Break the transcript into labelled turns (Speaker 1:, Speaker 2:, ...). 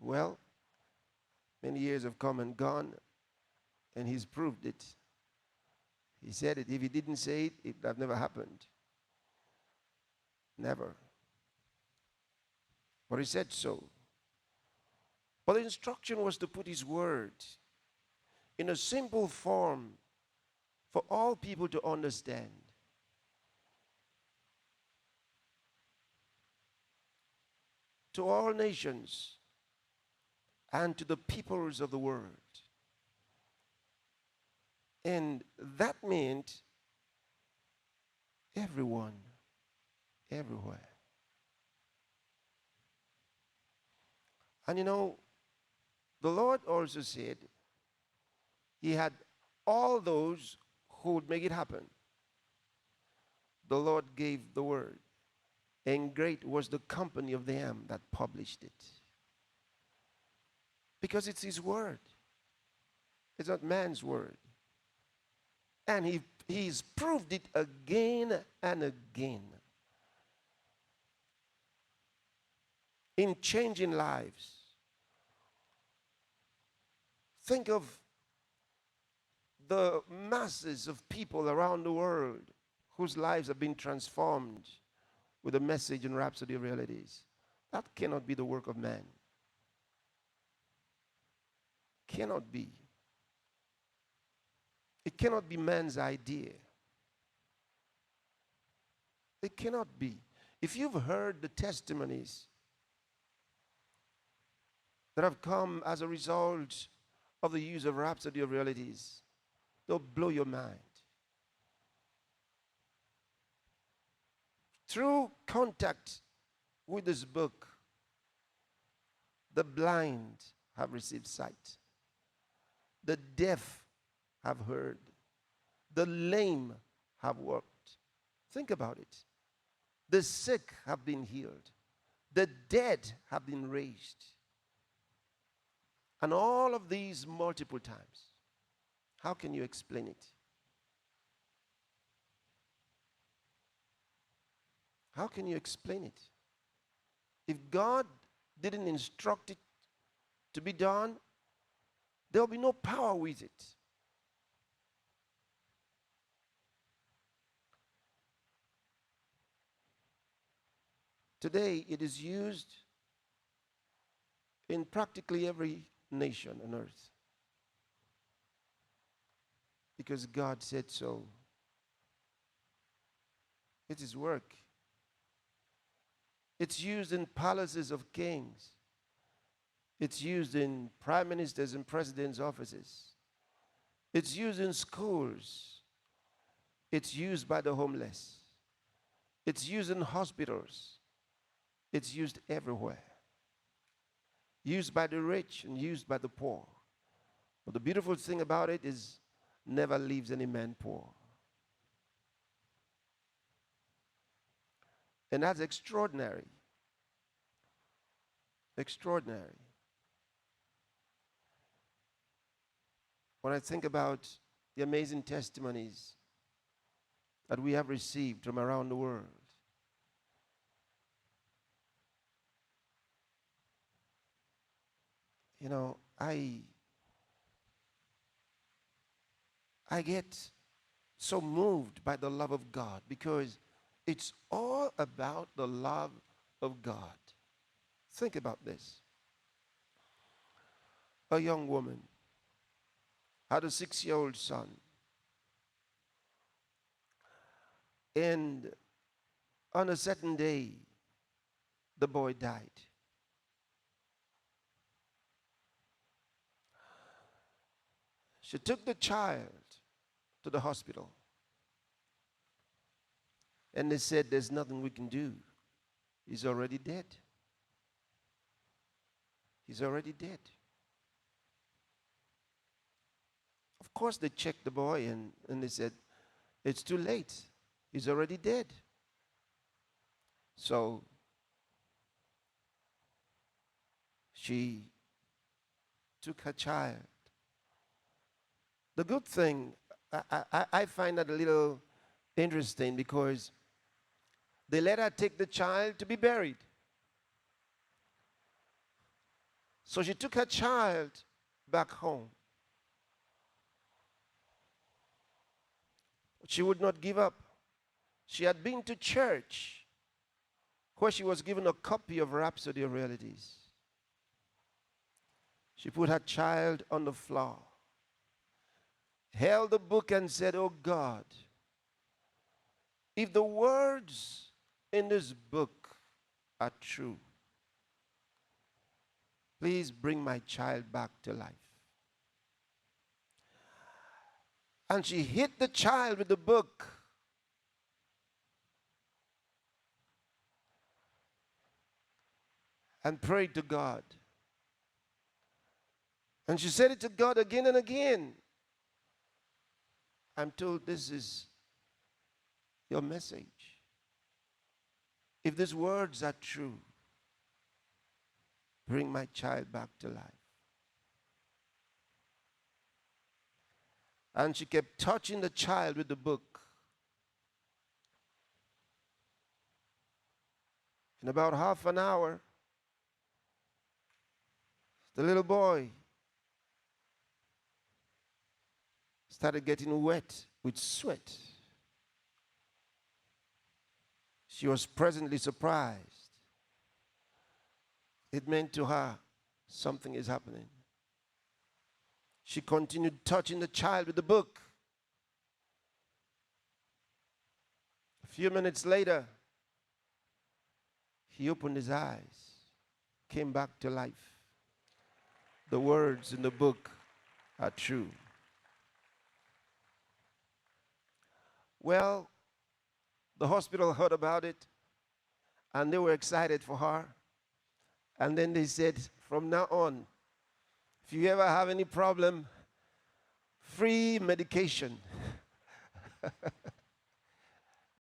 Speaker 1: Well, many years have come and gone, and he's proved it. He said it. If he didn't say it, it would have never happened. Never. But he said so. But the instruction was to put his word in a simple form for all people to understand. To all nations and to the peoples of the world. And that meant everyone, everywhere. And you know, the Lord also said he had all those who would make it happen. The Lord gave the word, and great was the company of them that published it. Because it's his word. It's not man's word. And he's proved it again and again in changing lives. Think of the masses of people around the world whose lives have been transformed with the message and rhapsody of realities. That cannot be the work of man. Cannot be. It cannot be man's idea. It cannot be. If you've heard the testimonies that have come as a result of the use of rhapsody of realities, they'll blow your mind. Through contact with this book, the blind have received sight. The deaf have heard. The lame have walked. Think about it. The sick have been healed. The dead have been raised. And all of these multiple times. How can you explain it? How can you explain it? If God didn't instruct it to be done, there will be no power with it. Today, it is used in practically every nation on earth. Because God said so. It's his work. It's used in palaces of kings. It's used in prime ministers and presidents' offices. It's used in schools. It's used by the homeless. It's used in hospitals. It's used everywhere. Used by the rich and used by the poor. But the beautiful thing about it is never leaves any man poor. And that's extraordinary. Extraordinary. When I think about the amazing testimonies that we have received from around the world, you know, I get so moved by the love of God because it's all about the love of God. Think about this. A young woman had a 6-year-old son. And on a certain day, the boy died. She took the child to the hospital. And they said, there's nothing we can do. He's already dead. He's already dead. Of course, they checked the boy and they said, it's too late. He's already dead. So she took her child. The good thing, I find that a little interesting because they let her take the child to be buried. So she took her child back home. She would not give up. She had been to church where she was given a copy of Rhapsody of Realities. She put her child on the floor, held the book and said, "Oh God, if the words in this book are true, please bring my child back to life." And she hit the child with the book. And prayed to God. And she said it to God again and again. I'm told this is your message. If these words are true, bring my child back to life. And she kept touching the child with the book. In about half an hour, the little boy started getting wet with sweat. She was presently surprised. It meant to her, something is happening. She continued touching the child with the book. A few minutes later, he opened his eyes, came back to life. The words in the book are true. Well, the hospital heard about it, and they were excited for her. And then they said, from now on, if you ever have any problem, free medication.